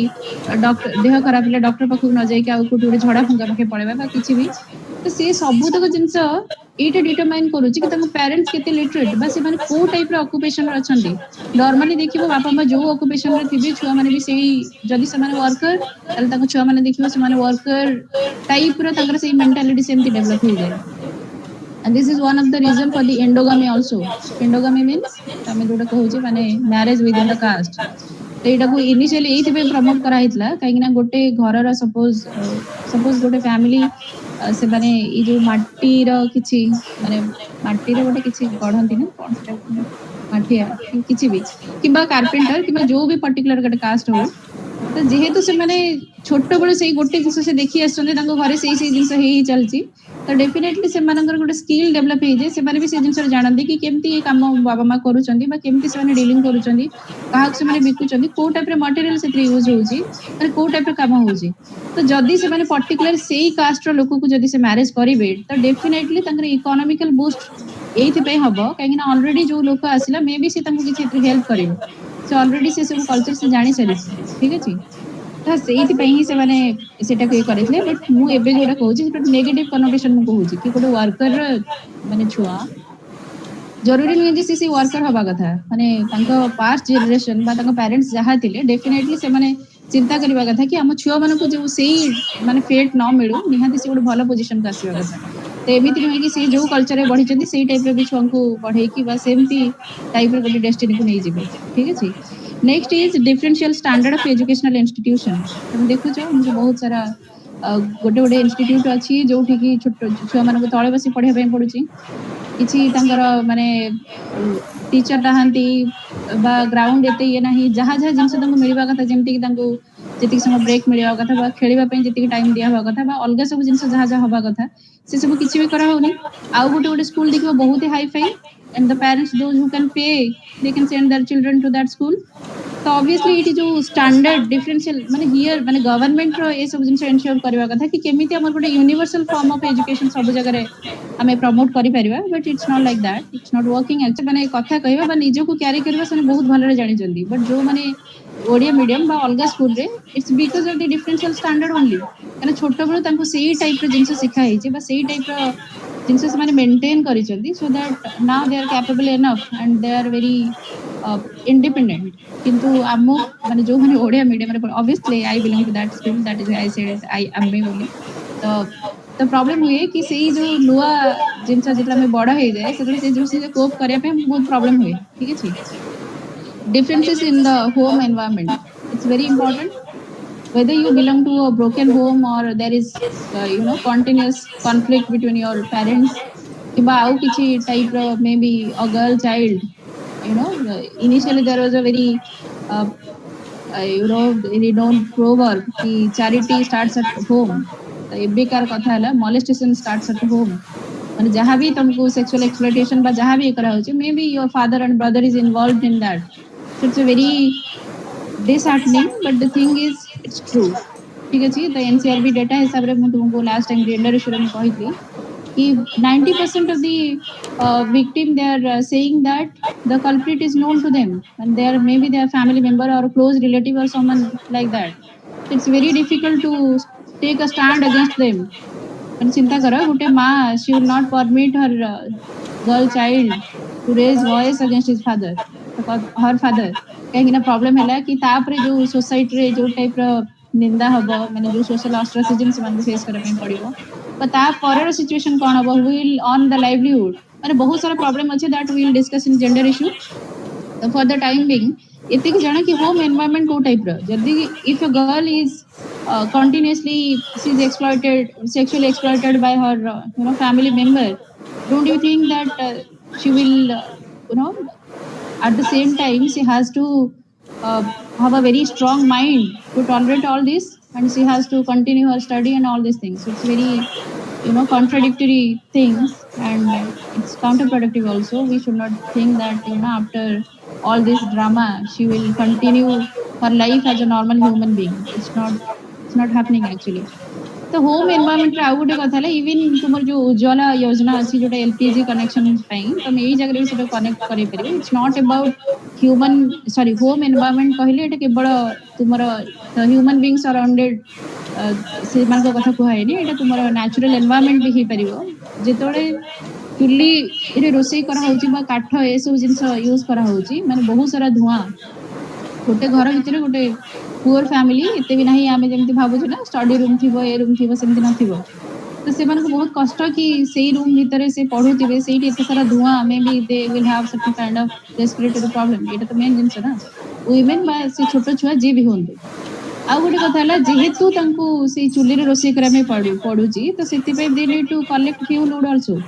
डॉक्टर देह खराब ले डॉक्टर पाखु न जाई कि आ कोटो झड़ा फुंका पाखे पड़ेबा बा किछि भी तो से सब तक जिंस एटा डिटरमाइन करू कि तांको पेरेंट्स केते लिटरेट बा से माने को टाइप रो ऑक्युपेशन रे अछंदी नॉर्मली देखिबो बापा मां जो ऑक्युपेशन रे थिबे छुआ माने भी सेही जदी से माने वर्कर तले तांको छुआ माने देखिबो से माने वर्कर टाइप रो तांकर सेही मेंटालिटी सेमति डेवलप हो जाय and this is one of the reason for the endogamy also endogamy means हमें जोटा कहू जे माने marriage within the caste तो एटा को इनिशियली एथि पे प्रमोट करा हितला काहे ना गोटे घर रा सपोज गोटे फैमिली से माने ई जो माटी रो किछि माने माटी रो गोटे किछि गढंती ना कोन सेटा माठिया किछि भी किबा कारपेंटर किबा जो भी पर्टिकुलर गोटे कास्ट हो तो जेहेतु से माने छोटो बळे सेही गोटे जिंस से देखि आछन तांको घरे सेही जिंस हेई चलची तो डेफिनेटली से मानकर गोटे स्किल डेवलप हे जे से माने भी से जिंस जानନ୍ତି कि केमती ये काम बाबा मां करूचंदी बा केमती से माने डीलिंग करूचंदी काहा से माने बिकुचंदी को टाइप रे मटेरियल से यूज होउची माने को टाइप रे काम होउची तो जदी से माने पर्टिकुलर सेही कास्ट रो लोक को जदी से मैरिज करिवे तो डेफिनेटली तांकर इकोनॉमिकल बूस्ट एथि पे हबो काहे ना ऑलरेडी जो लोक आसिला मे बी से तांको किछि हेल्प करिवो सो ऑलरेडी से सब कल्चर से जानि सरी ठीक अछि तो सेही पे ही से माने सेटा के करथिले बट मु एबे जोटा कहू छी नेगेटिव कनोटेशन मु कहू छी कि कोटे वर्कर माने छुआ जरूरी नुहे जे सी वर्कर हवा कथा माने तांको पास्ट जनरेशन बा तांको पेरेंट्स जहा थिले डेफिनेटली से माने चिंता करबा कथा कि हम छुआ मानन को जो सेही माने फेट न मिलू निहाती से गोटे भलो पोजीशन को आसीबा कथा तो एमिति नुहे कि से जो कल्चर रे बढ़ी चंदी सेही टाइप रे भी छुआ को पढ़े कि बा सेमती टाइप रे गोटे डेस्टिनी को नै जिबे ठीक अछि next is differential standard of educational institution तुम देखु छ मुझे बहुत सारा गोटे गोटे इंस्टीट्यूट अछि जोठी कि छोट छुआ मानन को तळे बसी पढ़े पे पडुची किछि तांकर माने टीचर नहांती बा ग्राउंड एते ये नाही जहा जहा जिनसे तांको मिलबा कथा जेमति कि तांको जति समय ब्रेक मिलबा कथा बा खेलिबा पे जति टाइम दिया हवा कथा बा अलगा सब जिनसे जहा जहा हवा कथा से सब किछि भी करा होनी आउ गोटे गोटे स्कूल देखिबो बहुत ही hi fi and the parents those who can pay they can send their children to that school तो ऑब्वियसली इट जो स्टैंडर्ड डिफरेंशियल माने हियर माने गवर्नमेंट रो ए सब जिनस एन्श्योर करबा कथा कि केमिति हमर गोटे यूनिवर्सल फॉर्म ऑफ एजुकेशन सब जगह रे हमें प्रमोट करि परिबा but it's not like that it's not working actually माने कथा कहबा बा निजो को कैरी करबा सने बहुत भलो रे जानि जंदी बट जो माने ओडिया मीडियम बा अलगा स्कूल रे it's because of the differential standard only कने छोटो बळो तांको सेही टाइप रे जिनस सिखा हेछि बा सेही टाइप रो जिनस से माने मेंटेन करि चंदी so that now they are capable enough and they are very independent किंतु आमो माने जो माने ओडिया मीडियम रे obviously I belong to that school that is I said I am बी बोली तो प्रॉब्लम हुए कि सेही जो नुआ जिनस जेतला में बड़ा हे जाए से जो से कोप करिया पे बहुत प्रॉब्लम हुए ठीक है differences in the home environment it's very important whether you belong to a broken home or there is continuous conflict between your parents kiba au kichi type of maybe a girl child initially there was a very renowned proverb ki charity starts at home तो एबे car कथा हला molestation starts at home माने जहां भी तुमको sexual exploitation बा जहां भी करा होचे may be your father and brother is involved in that so it's a very disheartening but the thing is it's true ठीक अछि तो एनसीआरबी डाटा हिसाब रे मैं तुमको लास्ट टाइम जेंडर इशू में कहितली कि 90% of the victim they are saying that the culprit is known to them and they are maybe their family member or a close relative or someone like that it's very difficult to take a stand against them and चिंता करो गोटे माँ she will not permit her girl child to raise voice against his father her father कहीं ना problem हैला कि तापरे जो सोसाइटी रे जो टाइप रो निंदा हबो माने जो सोशल ऑस्ट्रासिज्म से मन फेस करे पे पड़िबो पर ता परर सिचुएशन कोन हबो विल ऑन द लाइवलीहुड माने बहुत सारा प्रॉब्लम अछि that we will discuss in gender issue तो फॉर द टाइम बिंग एते कि जाना कि होम एनवायरनमेंट को टाइप रो जदी if a girl is continuously she is exploited sexually exploited by her family member don't you think that she will at the same time she has to have a very strong mind to tolerate all this and she has to continue her study and all these things so it's very contradictory things and it's counterproductive also we should not think that after all this drama she will continue her life as a normal human being it's not happening actually तो home environment आ गोटे कथा है even तुम जो उज्ज्वला योजना अच्छी जो LPG connection तुम यही जगह भी सब कनेक्ट कर पारे it's not about human sorry home environment कहले एटा केवल तुमर ह्यूमन बीइंग सराउंडेड से मान कथा कहैनी एटा तुमर नेचुरल एनवायरनमेंट भी ही परिबो जेतोळे चुल्ली रे रोसई करा होची बा काठ ए सब जिंस यूज करा होची माने बहुत सारा धुआं गोटे घर भितर गोटे पुअर फैमिली एते भी नहीं आमे जेमति भाबु ना स्टडी रूम थिबो ए रूम थिबो सेमति न थिबो तो से मन को बहुत कष्ट कि सेही रूम भीतर से पढुतिबे सेही एते सारा धुआं maybe they will have some kind of respiratory problem एटा तो मेन जिंस ना वुमेन बा से छोटो छुआ जे भी होंदे आ गोटे कथा हला जेहेतु तांको से चुल्ली रे रोसई करा में पडुची तो सेति पे they need to collect fuel wood also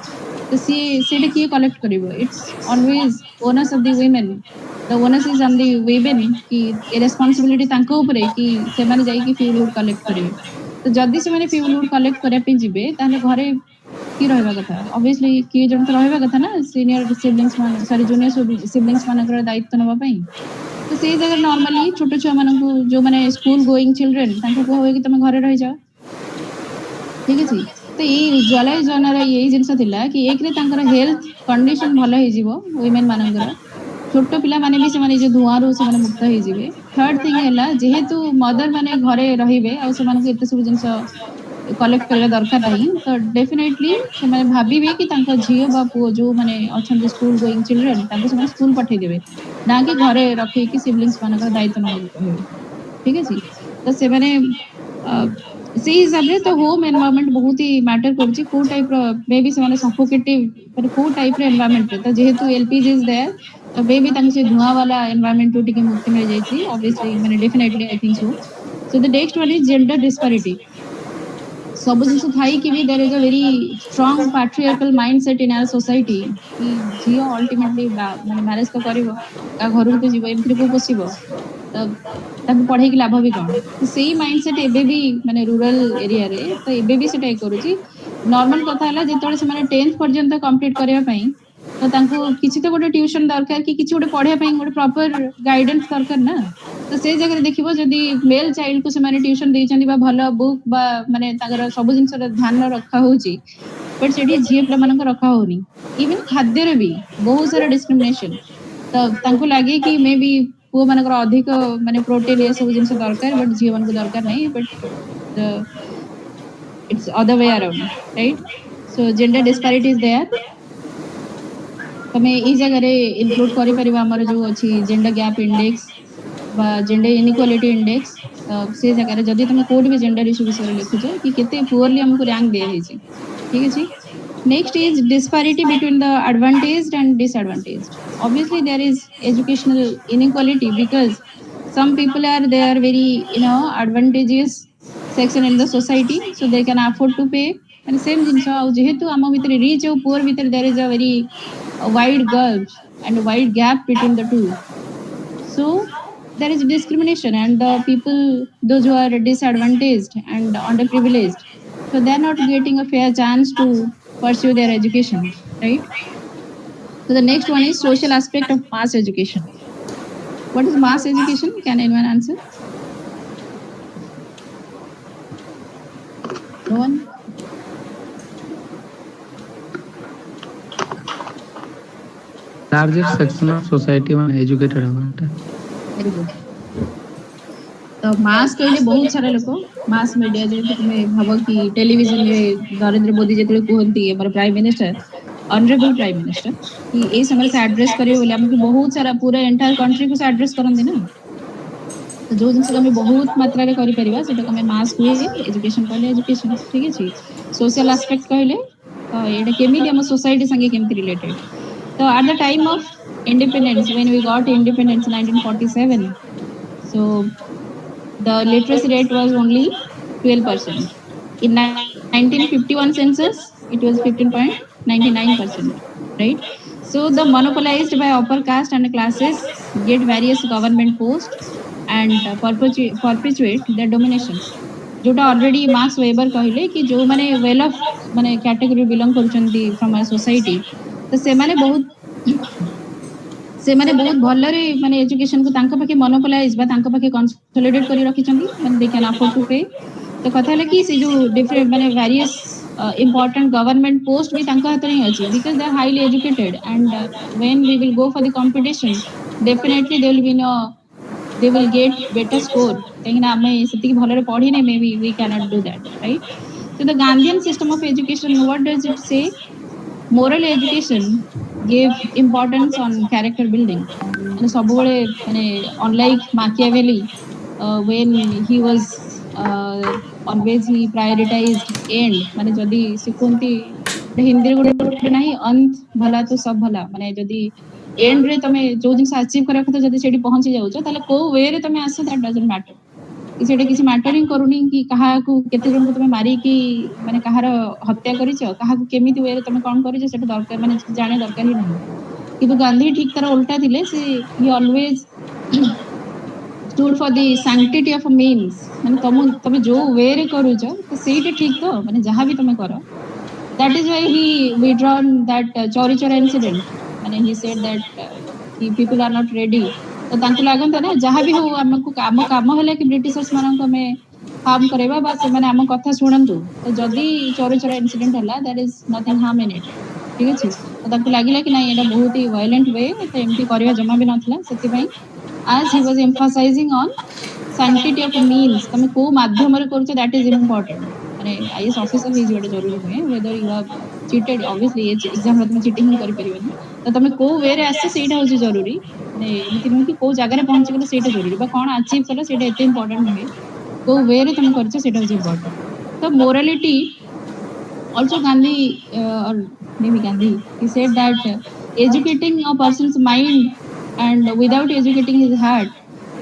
तो सेटा किए कलेक्ट करिवो it's always onus of the women the onus is on the women कि responsibility तांको ऊपर कि से माने जाई कि फ्यूल वुड कलेक्ट करिवे तो जदी से माने फ्यूल वुड कलेक्ट करे पे जिवे ताने घरे की रहबा कथा ऑब्वियसली की जन तो रहबा कथा ना सीनियर सिबलिंग्स मान सॉरी जूनियर सिबलिंग्स मानकर दायित्व नबा पई तो से जगह नॉर्मली छोटो छुआ मानन को जो माने स्कूल गोइंग चिल्ड्रन तांको को होय कि तुम घरे रह जाओ ठीक है तो ये उज्ज्वला योजना रे यही जिंस थिला कि एक रे तांकर हेल्थ कंडीशन भलो हे जीवो वुमेन मानकर छोट पिला माने भी से माने जो धुआं रो से माने मुक्त हे जिवे थर्ड थिंग हैला जेहेतु मदर माने घरे रहिबे आ से माने एते सब जिंस कलेक्ट करबा दरकार नहीं तो डेफिनेटली से माने भाबिबे कि तांको झियो बा पुओ जो माने अछन स्कूल गोइंग चिल्ड्रन तांको से स्कूल पठे देबे ना कि घरे रखी कि सिबलिंग्स मानकर दायित्व नबो कहबे ठीक अछि तो से माने से हिसाब रे तो होम एनवायरनमेंट बहुत ही मैटर करछि को टाइप रो मे बी से माने सफोकेटिव पर को टाइप रे एनवायरनमेंट रे तो जेहेतु एलपीजी इज देयर तो मे बी तांको से धुआं वाला एनवायरनमेंट टू टिके मुक्ति मिल जायछि ऑब्वियसली माने definitely I think so the next one is gender disparity सब जिनस थाई कि भी there is a very strong patriarchal mindset in our society कि जियो अल्टीमेटली माने मैरिज तो करिवो का घर को जीव एमथि को पोसिबो तब तब पढ़े की लाभ भी कोन तो सेही माइंडसेट एबे भी माने रूरल एरिया रे तो एबे भी सेटा करूची नॉर्मल कथा हला जेतोले से माने 10th पर्यंत कंप्लीट करिया पई तो तांको किछि तो गोटे ट्यूशन दरकार कि किछि गोटे पढ़िया पई गोटे प्रॉपर गाइडेंस दरकार ना तो से जगह देखिबो जदी मेल चाइल्ड को से माने ट्यूशन देइ चंदी बा भलो बुक बा माने तागर सब जिंस ध्यान रखा होची बट सेठी झिए पिला मानक रखा होनी इवन खाद्य रे भी बहुत सारा डिस्क्रिमिनेशन तो तांको लागे कि मे बी पु मानकर अधिक माने प्रोटीन ये सब जिंस दरकार बट झिए मानक दरकार नहीं but it's other way around right so gender disparity is there तमे ई जगह रे इंक्लूड करि परिबा हमर जो अछि जेंडर गैप इंडेक्स बा जेंडर इनइक्वालिटी इंडेक्स से जगह रे जदी तमे कोड भी जेंडर इशू विषय लिखु छ कि केते पुअरली हमको रैंक दे दै छै ठीक अछि next is disparity between the advantaged and disadvantaged obviously there is educational inequality because some people are very advantageous section in the society so they can afford to pay and same jinsa jehetu am bhitere rich or poor bhitere there is a very wide gulf and a wide gap between the two so there is discrimination and the people those who are disadvantaged and underprivileged so they are not getting a fair chance to pursue their education right so the next one is social aspect of mass education what is mass education can anyone answer no one largest section of society man educated होता very good तो मास कहले बहुत सारा लोग mass media जे तुम्हें भाबो कि television रे नरेंद्र मोदी जेतले कहंती हमर prime minister honourable prime minister कि ए समय से एड्रेस करियो बोले हमके बहुत सारा पूरा एंटायर कंट्री को से एड्रेस करन ना तो जो जिनसे हमें बहुत मात्रा रे करि परिबा सेटा हमें मास हुए एजुकेशन कहले एजुकेशन ठीक अछि सोशल एस्पेक्ट कहले तो एटा केमिति हम सोसाइटी संगे केमिति रिलेटेड तो at the time of independence when we got independence in 1947 so the literacy rate was only 12% in 1951 census it was 15.99% right so the monopolized by upper caste and classes get various government posts and perpetuate their domination जोटा already Marx Weber कहले कि जो माने well of माने category belong करछंती from our society तो से माने बहुत भलरे माने एजुकेशन को तांका पाके मोनोपोलाइज बा तांका पाके कंसोलिडेट करी रखि छंती माने दे कैन अफोर्ड टू पे तो कथा है कि से जो डिफरेंट माने वेरियस important government post भी तांका हाथ नहीं अछि because they are highly educated and when we will go for the competition definitely they will get better score कहीं ना हमें सेति भलरे पढ़ी नै maybe we cannot do that right so the Gandhian system of education what does it say moral education gave importance on character building and सब बळे माने unlike Machiavelli when he was always he prioritized end माने जदी सिकुंती हिंदी गुडे नाही अंत भला तो सब भला माने जदी एंड रे तमे जो जिंस अचीव करे कथा जदी सेठी पहुंची जाउछो ताले को वे रे तमे आसो दैट डजंट मैटर कि सेठी किसी मैटरिंग करूनी कि काहा को केते जन को तमे मारी कि माने काहार हत्या करिछो काहा को केमिति वे रे तमे कोन करिछो सेठी दरकार माने जाने दरकार ही नहीं किंतु गांधी ठीक तरह उल्टा थिले से ही always stood for the sanctity of a means माने तमे जो वे रे करूछो तो सेठी ठीक तो माने जहां भी तमे करो that is why he withdrawn that chori chora incident and he said that people are not ready तो तांको लागन था ना जहां भी हो हमको काम होला कि ब्रिटिशर्स मानन को में हार्म करेबा बस माने हम कथा सुनंतु तो जदी चोरी चोरा इंसिडेंट हला that is nothing harm in it ठीक अछि तो तांको लागिला कि नहीं एटा बहुत ही वायलेंट वे तो एमटी करबा जमा भी नथला सेति पई as he was emphasizing on sanctity of means तमे को माध्यम रे करछ दैट इज इंपोर्टेंट माने आईएएस ऑफिसर हे जोडे जरूरी नुहे whether you have cheated obviously exam रे तुम चीटिंग करि परिबनी तो तमे को वे रे आसे सेटा होची जरूरी माने एमिति नुहे कि को जगह रे पहुंची गेले सेटा जरूरी बा कोन अचीव कलो सेटा एते इंपोर्टेंट नुहे को वे रे तुम करछ सेटा होची इंपोर्टेंट तो morality also Gandhi or maybe Gandhi he said that educating a person's mind and without educating his heart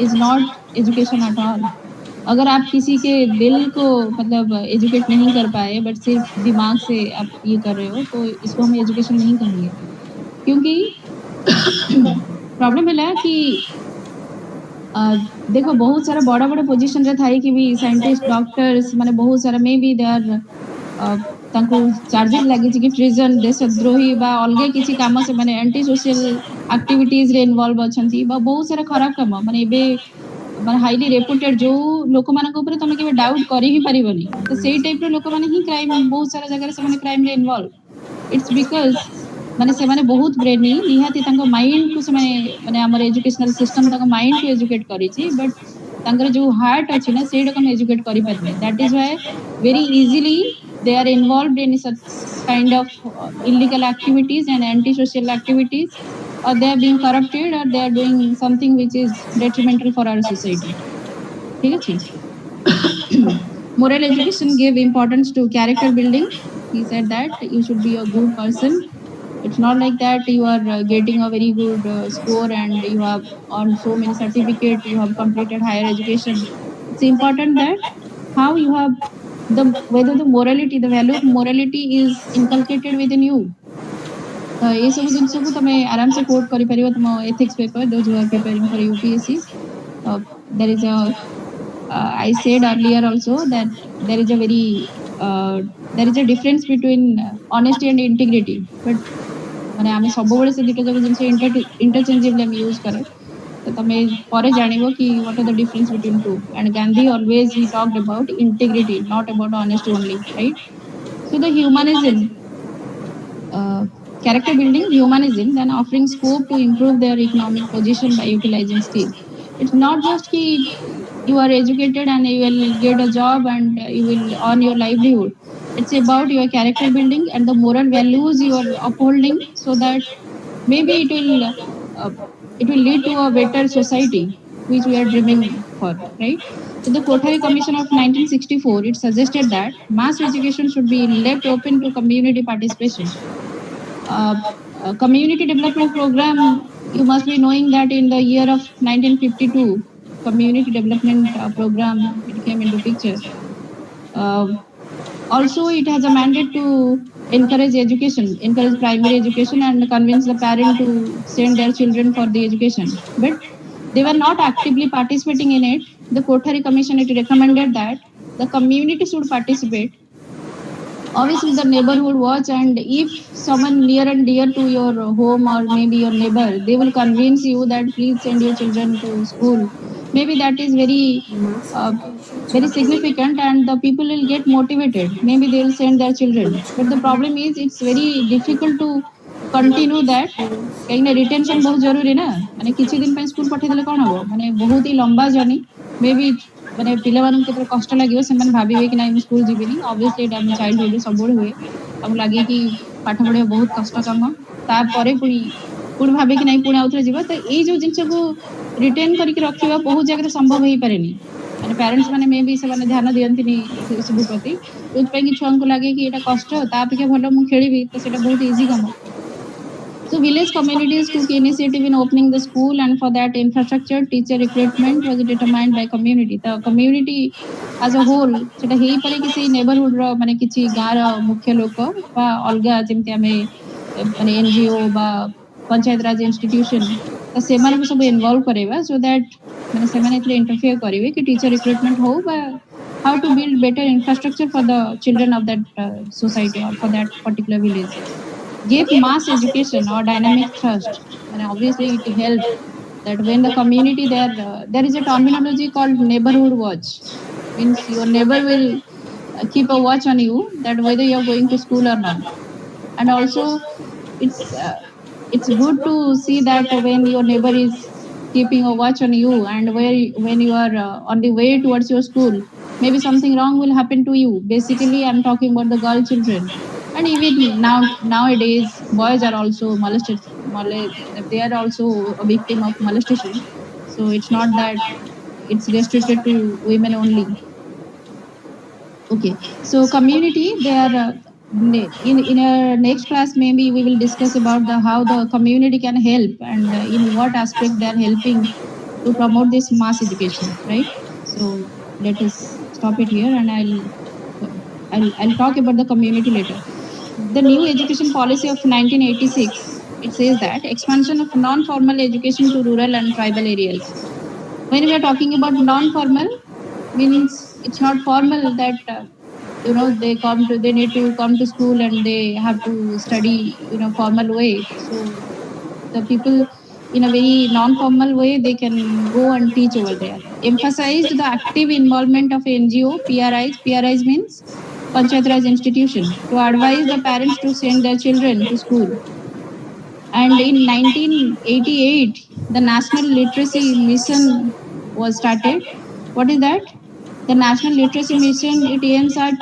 is not education at all अगर आप किसी के दिल को मतलब एजुकेट नहीं कर पाए बट सिर्फ दिमाग से आप ये कर रहे हो तो इसको हम एजुकेशन नहीं कहेंगे क्योंकि प्रॉब्लम है कि देखो बहुत सारा बड़ा बड़ा पोजीशन रे थाई कि भी साइंटिस्ट डॉक्टर्स माने बहुत सारा मे बी दे आर तांको चार्जेस लागि कि ट्रिजन देशद्रोही बा अलगे किछि काम से माने एंटी सोशल एक्टिविटीज रे इन्वॉल्व अछंती बा बहुत सारा खराब काम माने एबे माने हाईली रेपुटेड जो लोक मानक ऊपर तमे केबे डाउट करि ही परिबनी तो सेही टाइप रो लोक माने ही क्राइम बहुत सारा जगह रे से माने क्राइम रे इन्वॉल्व इट्स बिकॉज़ माने से माने बहुत ब्रेनी निहाती तांको माइंड को से माने हमर एजुकेशनल सिस्टम तांको माइंड को एजुकेट करि छी बट तांकर जो हार्ट अछि ना सेडा कम एजुकेट करि पाबे that is why very easily they are involved in such kind of illegal activities and anti-social activities or they are being corrupted or they are doing something which is detrimental for our society. ठीक है moral education gave importance to character building. He said that you should be a good person. It's not like that you are getting a very good score and you have earned so many certificates, you have completed higher education. It's important that how you have whether the morality the value of morality is inculcated within you ये सब जिनस को तमे आराम से code करि परिबो तम ethics paper those you are preparing for UPSC there is a I said earlier also that there is a very there is a difference between honesty and integrity but माने आमे सब बेले से दिटा जब जिनस इंटरचेंजेबल हम यूज करे तो तमे परे जानिबो कि what are the difference between two and Gandhi always he talked about integrity not about honesty only right so the humanism character building humanism then offering scope to improve their economic position by utilizing skill it's not just ki you are educated and you will get a job and you will earn your livelihood it's about your character building and the moral values you are upholding so that maybe it will lead to a better society which we are dreaming for right so the Kothari commission of 1964 it suggested that mass education should be left open to community participation community development program you must be knowing that in the year of 1952 community development program it came into picture also it has a mandate to encourage education encourage primary education and convince the parent to send their children for the education but they were not actively participating in it the Kothari commission it recommended that the community should participate obviously the neighborhood watch and if someone near and dear to your home or maybe your neighbor they will convince you that please send your children to school maybe that is very significant and the people will get motivated maybe they will send their children but the problem is it's very difficult to continue that कहीं retention बहुत जरूरी ना माने किछि दिन पे school पठे देले कोन हो माने बहुत ही लंबा जर्नी मे बी माने पिला मानन केते कष्ट लागियो से मन भाबीबे कि नाही स्कूल जीबिनी ऑब्वियसली एटा हम चाइल्डहुड सब बड़ हुए हम लागे कि पाठ पढे बहुत कष्ट काम ता परे पुणी भाबे कि नाही पुणी आउथरे जीवा त ए जो जिंस को रिटेन करके रखिबा बहुत जगह संभव होई पारेनी माने पेरेंट्स माने मे बी से माने ध्यान दियंतिनी सब प्रति उत पे कि छुआ को लागे कि एटा कष्ट ता पे भलो मु खेलीबी तो सेटा बहुत इजी काम So village communities took initiative in opening the school and for that infrastructure teacher recruitment was determined by community the community as a whole सेटा हेई परे किसी neighborhood रो माने किछि गार मुख्य लोक बा अलगा जेमति हमें माने एनजीओ बा पंचायत राज इंस्टीट्यूशन तो से माने सब इन्वॉल्व करेबा सो दैट माने से माने इतले इंटरफेयर करिवे कि टीचर रिक्रूटमेंट हो बा how to build better infrastructure for the children of that society or for that particular village give mass education or dynamic trust and obviously it helps that when the community there is a terminology called neighborhood watch means your neighbor will keep a watch on you that whether you are going to school or not and also it's good to see that when your neighbor is keeping a watch on you and when you are on the way towards your school maybe something wrong will happen to you. Basically, I'm talking about the girl children. And even nowadays, boys are also molested. They are also a victim of molestation. So it's not that it's restricted to women only. Okay, so community, they are in our next class maybe we will discuss about the how the community can help and in what aspect they are helping to promote this mass education, right? So let us stop it here, and I'll talk about the community later. The new education policy of 1986, it says that expansion of non-formal education to rural and tribal areas. When we are talking about non-formal, means it's not formal that they need to come to school and they have to study in a formal way. So the people in a very non-formal way they can go and teach over there. Emphasized the active involvement of NGO, PRIs means Panchayat Raj institution, to advise the parents to send their children to school. And in 1988, the National Literacy Mission was started. What is that? The National Literacy Mission, it aims at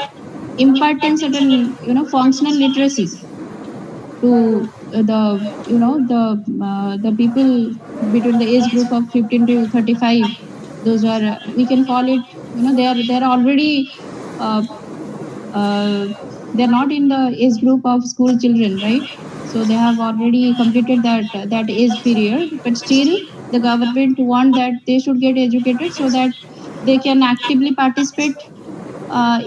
imparting certain, functional literacy to the people between the age group of 15 to 35. Those are we can call it, they are already they're not in the age group of school children, right? So they have already completed that age period, but still the government want that they should get educated so that they can actively participate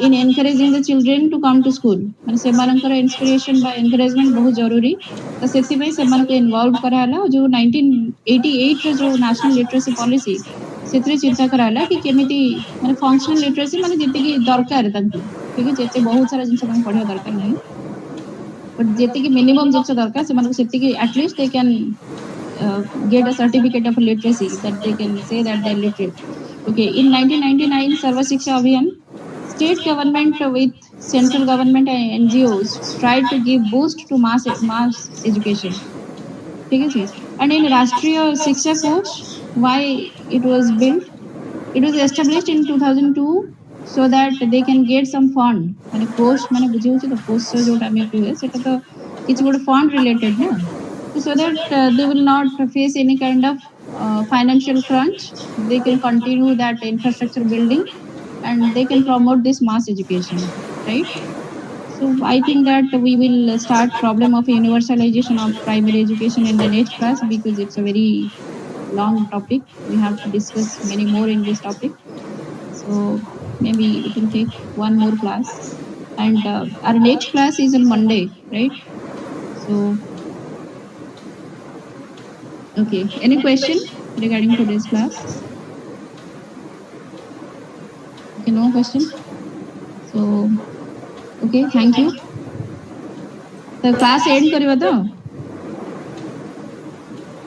in encouraging the children to come to school. ମାନେ ସେମାନଙ୍କର inspiration ବା encouragement ବହୁତ ଜରୁରୀ। ତ ସେଥିପାଇଁ ସେମାନଙ୍କୁ involve କରାହେଲା। ଯୋଉ 1988 ର ଯୋଉ national literacy policy ସେଥିରେ ଚିନ୍ତା କରାହେଲା କି କେମିତି ମାନେ functional literacy ମାନେ ଯେତିକି ଦରକାର ତାଙ୍କୁ, ଠିକ ଅଛି, ଏତେ ବହୁତ ସାରା ଜିନିଷ ତାଙ୍କୁ ପଢିବା ଦରକାର ନାହିଁ, but ଯେତିକି minimum ଜିନିଷ ଦରକାର ସେମାନଙ୍କୁ ସେତିକି at least they can get a certificate of literacy that they can say that they're literate. Okay, in 1999 Sarva Shiksha Abhiyan, state government with central government and NGOs tried to give boost to mass education. ठीक है? And in Rashtriya Shiksha Kosh, why it was built? It was established in 2002 so that they can get some fund. माने कोश माने बुझे होचे तो कोश से जोटा में हुए सेटा तो किसी गोटे fund related ना, so that they will not face any kind of financial crunch. They can continue that infrastructure building and they can promote this mass education, right? So I think that we will start problem of universalization of primary education in the next class because it's a very long topic. We have to discuss many more in this topic. So maybe it will take one more class. And our next class is on Monday, right? So, okay. Any question regarding today's class? Okay, no question. So, okay, thank you. The class end kariba to?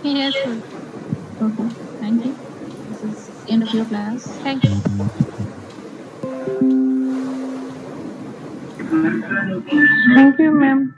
Yes, ma'am. Okay, thank you. This is end of your class. Thank you. Thank you, ma'am.